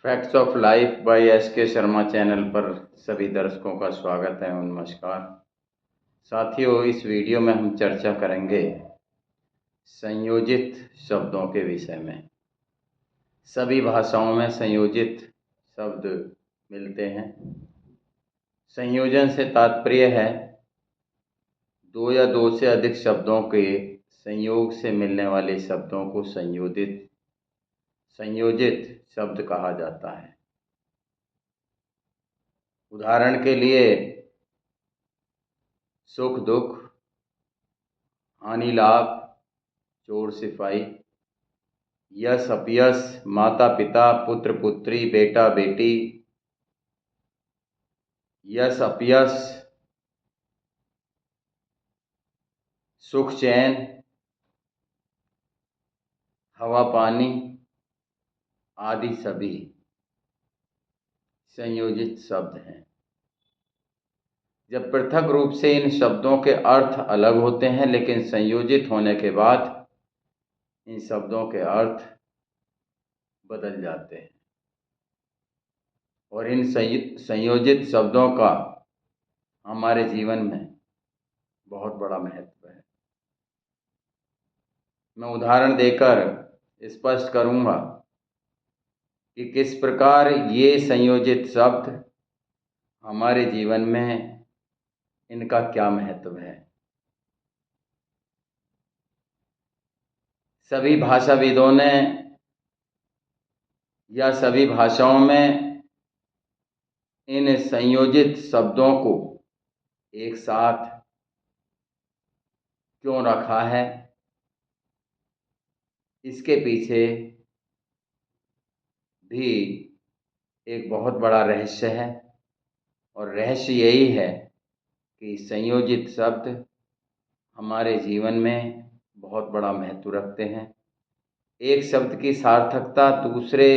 Facts of life by S के Sharma channel पर सभी दर्शकों का स्वागत है और नमस्कार। साथियों, इस वीडियो में हम चर्चा करेंगे संयोजित शब्दों के विषय में। सभी भाषाओं में संयोजित शब्द मिलते हैं। संयोजन से तात्पर्य है दो या दो से अधिक शब्दों के संयोग से मिलने वाले शब्दों को संयोजित शब्द कहा जाता है। उदाहरण के लिए सुख दुख, हानि लाभ, चोर सिपाही, यश अपयश, माता पिता, पुत्र पुत्री, बेटा बेटी, यश अपयश, सुख चैन, हवा पानी आदि सभी संयोजित शब्द हैं। जब पृथक रूप से इन शब्दों के अर्थ अलग होते हैं, लेकिन संयोजित होने के बाद इन शब्दों के अर्थ बदल जाते हैं और इन संयोजित शब्दों का हमारे जीवन में बहुत बड़ा महत्व है। मैं उदाहरण देकर स्पष्ट करूंगा कि किस प्रकार ये संयोजित शब्द हमारे जीवन में इनका क्या महत्व है। सभी भाषाविदों ने या सभी भाषाओं में इन संयोजित शब्दों को एक साथ क्यों रखा है, इसके पीछे भी एक बहुत बड़ा रहस्य है। और रहस्य यही है कि संयोजित शब्द हमारे जीवन में बहुत बड़ा महत्व रखते हैं। एक शब्द की सार्थकता दूसरे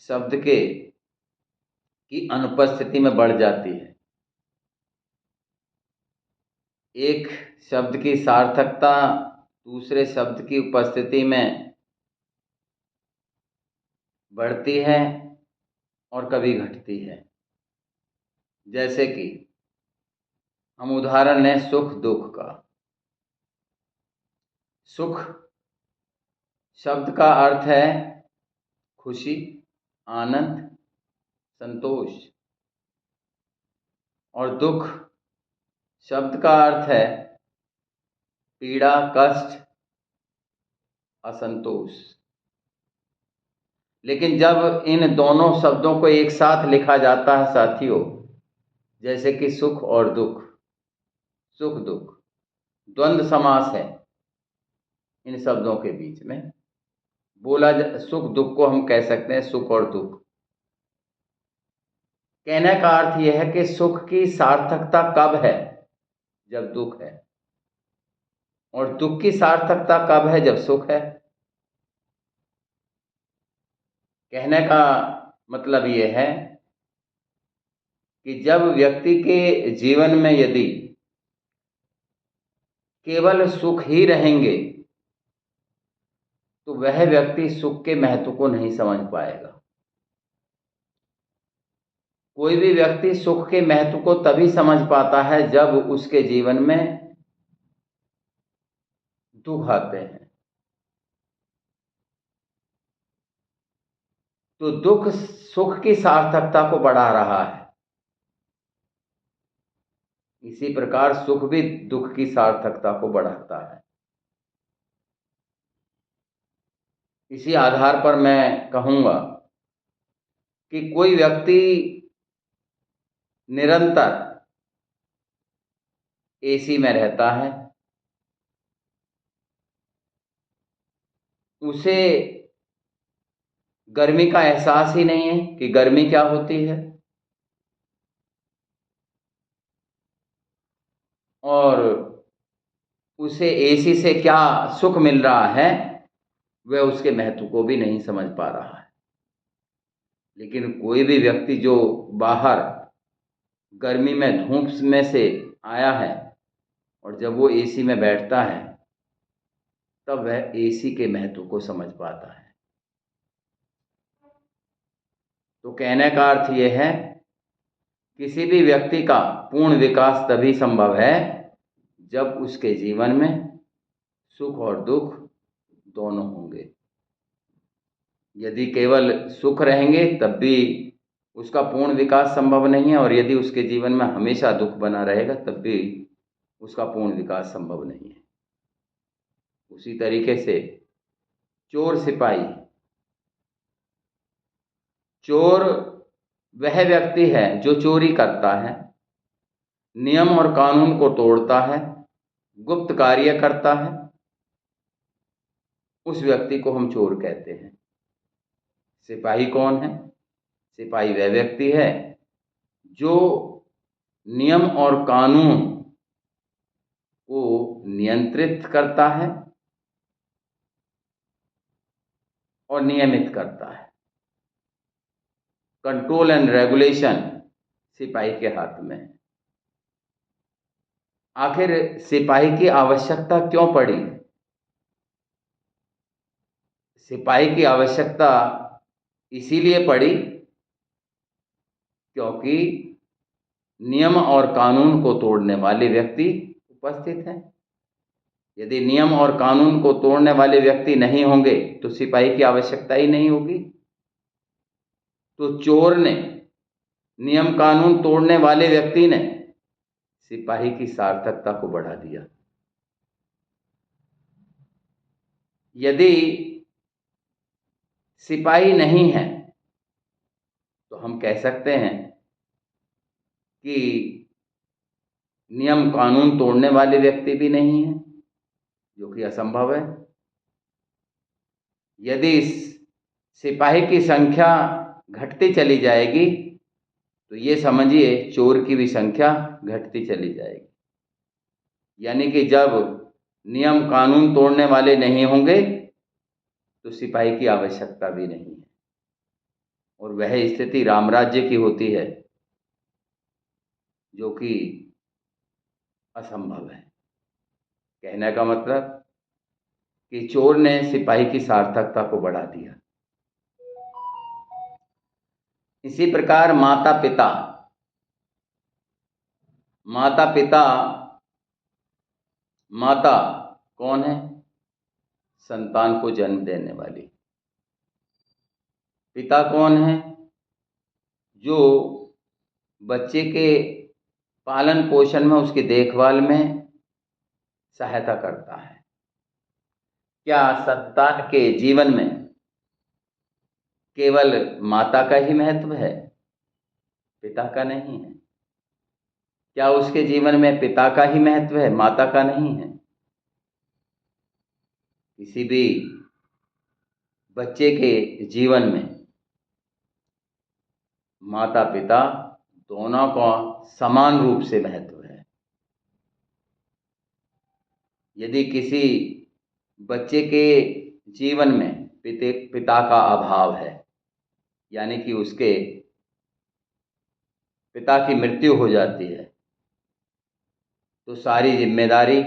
शब्द की अनुपस्थिति में बढ़ जाती है। एक शब्द की सार्थकता दूसरे शब्द की उपस्थिति में बढ़ती है और कभी घटती है। जैसे कि हम उदाहरण लें सुख दुख का। सुख शब्द का अर्थ है खुशी, आनंद, संतोष, और दुख शब्द का अर्थ है पीड़ा, कष्ट, असंतोष। लेकिन जब इन दोनों शब्दों को एक साथ लिखा जाता है साथियों, जैसे कि सुख और दुख, सुख दुख द्वंद्व समास है इन शब्दों के बीच में। सुख दुख को हम कह सकते हैं सुख और दुख। कहने का अर्थ यह है कि सुख की सार्थकता कब है, जब दुख है, और दुख की सार्थकता कब है, जब सुख है। कहने का मतलब यह है कि जब व्यक्ति के जीवन में यदि केवल सुख ही रहेंगे तो वह व्यक्ति सुख के महत्व को नहीं समझ पाएगा। कोई भी व्यक्ति सुख के महत्व को तभी समझ पाता है जब उसके जीवन में दुख आते हैं। तो दुख सुख की सार्थकता को बढ़ा रहा है, इसी प्रकार सुख भी दुख की सार्थकता को बढ़ाता है। इसी आधार पर मैं कहूँगा कि कोई व्यक्ति निरंतर एसी में रहता है, उसे गर्मी का एहसास ही नहीं है कि गर्मी क्या होती है, और उसे एसी से क्या सुख मिल रहा है वह उसके महत्व को भी नहीं समझ पा रहा है। लेकिन कोई भी व्यक्ति जो बाहर गर्मी में धूप में से आया है और जब वो एसी में बैठता है तब वह एसी के महत्व को समझ पाता है। तो कहने का अर्थ यह है, किसी भी व्यक्ति का पूर्ण विकास तभी संभव है जब उसके जीवन में सुख और दुख दोनों होंगे। यदि केवल सुख रहेंगे तब भी उसका पूर्ण विकास संभव नहीं है, और यदि उसके जीवन में हमेशा दुख बना रहेगा तब भी उसका पूर्ण विकास संभव नहीं है। उसी तरीके से चोर सिपाही, चोर वह व्यक्ति है जो चोरी करता है, नियम और कानून को तोड़ता है, गुप्त कार्य करता है, उस व्यक्ति को हम चोर कहते हैं। सिपाही कौन है? सिपाही वह व्यक्ति है जो नियम और कानून को नियंत्रित करता है और नियमित करता है। कंट्रोल एंड रेगुलेशन सिपाही के हाथ में है। आखिर सिपाही की आवश्यकता क्यों पड़ी? सिपाही की आवश्यकता इसीलिए पड़ी क्योंकि नियम और कानून को तोड़ने वाले व्यक्ति उपस्थित हैं। यदि नियम और कानून को तोड़ने वाले व्यक्ति नहीं होंगे तो सिपाही की आवश्यकता ही नहीं होगी। तो चोर ने, नियम कानून तोड़ने वाले व्यक्ति ने सिपाही की सार्थकता को बढ़ा दिया। यदि सिपाही नहीं है तो हम कह सकते हैं कि नियम कानून तोड़ने वाले व्यक्ति भी नहीं है, जो कि असंभव है। यदि सिपाही की संख्या घटती चली जाएगी तो ये समझिए चोर की भी संख्या घटती चली जाएगी। यानी कि जब नियम कानून तोड़ने वाले नहीं होंगे तो सिपाही की आवश्यकता भी नहीं है, और वह स्थिति राम राज्य की होती है जो कि असंभव है। कहने का मतलब कि चोर ने सिपाही की सार्थकता को बढ़ा दिया। इसी प्रकार माता पिता, माता पिता, माता कौन है? संतान को जन्म देने वाली। पिता कौन है? जो बच्चे के पालन पोषण में, उसकी देखभाल में सहायता करता है। क्या संतान के जीवन में केवल माता का ही महत्व है? पिता का नहीं है। क्या उसके जीवन में पिता का ही महत्व है, माता का नहीं है? किसी भी बच्चे के जीवन में माता पिता दोनों का समान रूप से महत्व है। यदि किसी बच्चे के जीवन में पिता का अभाव है, यानी कि उसके पिता की मृत्यु हो जाती है, तो सारी जिम्मेदारी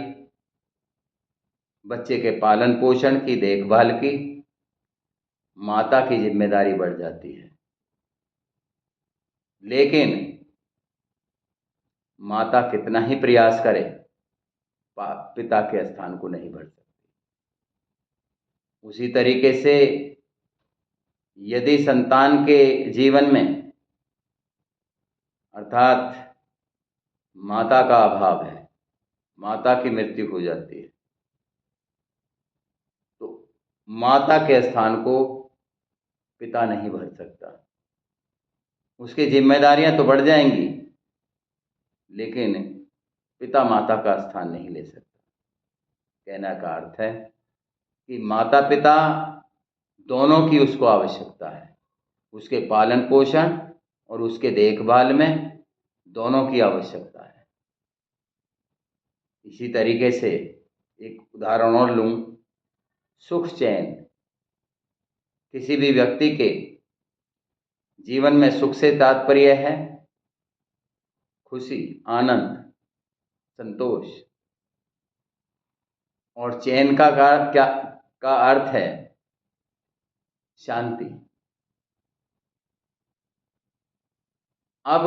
बच्चे के पालन पोषण की, देखभाल की, माता की जिम्मेदारी बढ़ जाती है। लेकिन माता कितना ही प्रयास करे, पिता के स्थान को नहीं भर सकती। उसी तरीके से यदि संतान के जीवन में, अर्थात माता का अभाव है, माता की मृत्यु हो जाती है, तो माता के स्थान को पिता नहीं भर सकता। उसकी जिम्मेदारियां तो बढ़ जाएंगी, लेकिन पिता माता का स्थान नहीं ले सकता। कहने का अर्थ है कि माता पिता दोनों की उसको आवश्यकता है। उसके पालन पोषण और उसके देखभाल में दोनों की आवश्यकता है। इसी तरीके से एक उदाहरण और लूं, सुख चैन। किसी भी व्यक्ति के जीवन में सुख से तात्पर्य है खुशी, आनंद, संतोष, और चैन का क्या का अर्थ है शांति। अब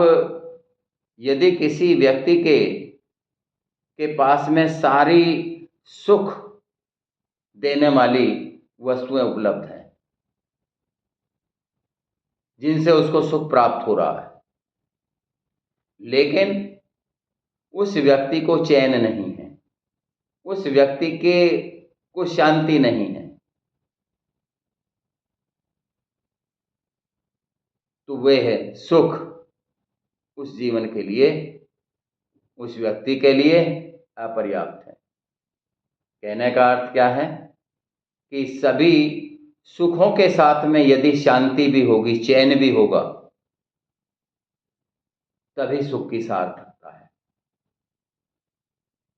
यदि किसी व्यक्ति के पास में सारी सुख देने वाली वस्तुएं उपलब्ध हैं, जिनसे उसको सुख प्राप्त हो रहा है, लेकिन उस व्यक्ति को चैन नहीं है, उस व्यक्ति को शांति नहीं है, तो वह है सुख उस जीवन के लिए, उस व्यक्ति के लिए अपर्याप्त है। कहने का अर्थ क्या है कि सभी सुखों के साथ में यदि शांति भी होगी, चैन भी होगा, तभी सुख की सार्थकता है।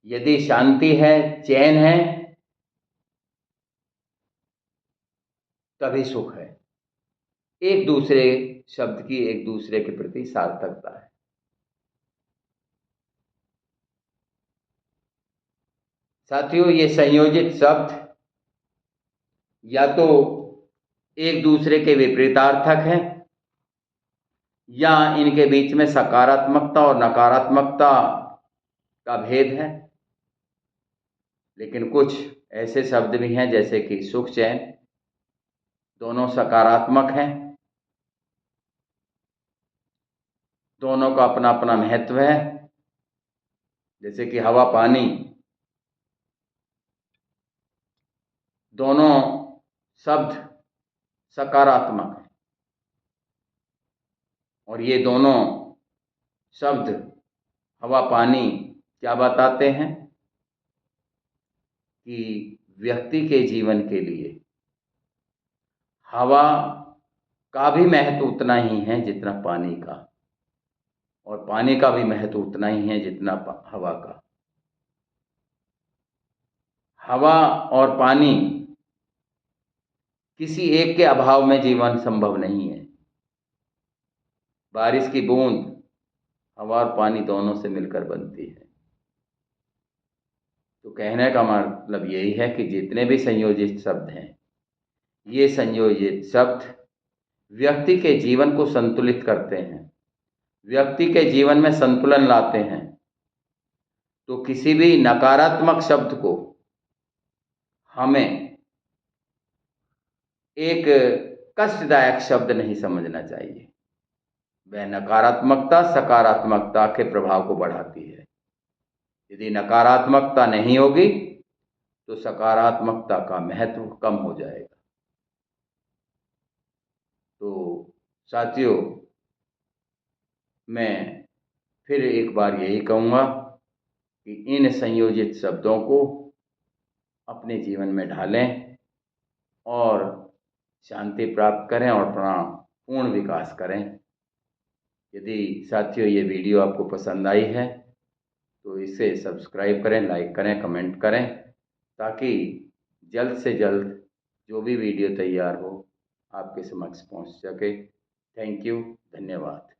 यदि शांति है, चैन है, तभी सुख है। एक दूसरे शब्द की एक दूसरे के प्रति सार्थकता है। साथियों, ये संयोजित शब्द या तो एक दूसरे के विपरीतार्थक हैं, या इनके बीच में सकारात्मकता और नकारात्मकता का भेद है। लेकिन कुछ ऐसे शब्द भी हैं जैसे कि सुख, चैन, दोनों सकारात्मक हैं, दोनों का अपना अपना महत्व है। जैसे कि हवा, पानी, दोनों शब्द सकारात्मक हैं, और ये दोनों शब्द हवा, पानी क्या बताते हैं कि व्यक्ति के जीवन के लिए हवा का भी महत्व उतना ही है जितना पानी का, और पानी का भी महत्व उतना ही है जितना हवा का। हवा और पानी, किसी एक के अभाव में जीवन संभव नहीं है। बारिश की बूंद हवा और पानी दोनों से मिलकर बनती है। तो कहने का मतलब यही है कि जितने भी संयोजित शब्द हैं, ये संयोजित शब्द व्यक्ति के जीवन को संतुलित करते हैं, व्यक्ति के जीवन में संतुलन लाते हैं। तो किसी भी नकारात्मक शब्द को हमें एक कष्टदायक शब्द नहीं समझना चाहिए। वह नकारात्मकता सकारात्मकता के प्रभाव को बढ़ाती है। यदि नकारात्मकता नहीं होगी तो सकारात्मकता का महत्व कम हो जाएगा। तो साथियों, मैं फिर एक बार यही कहूँगा कि इन संयोजित शब्दों को अपने जीवन में ढालें और शांति प्राप्त करें और अपना पूर्ण विकास करें। यदि साथियों ये वीडियो आपको पसंद आई है तो इसे सब्सक्राइब करें, लाइक करें, कमेंट करें, ताकि जल्द से जल्द जो भी वीडियो तैयार हो आपके समक्ष पहुंच सके। थैंक यू, धन्यवाद।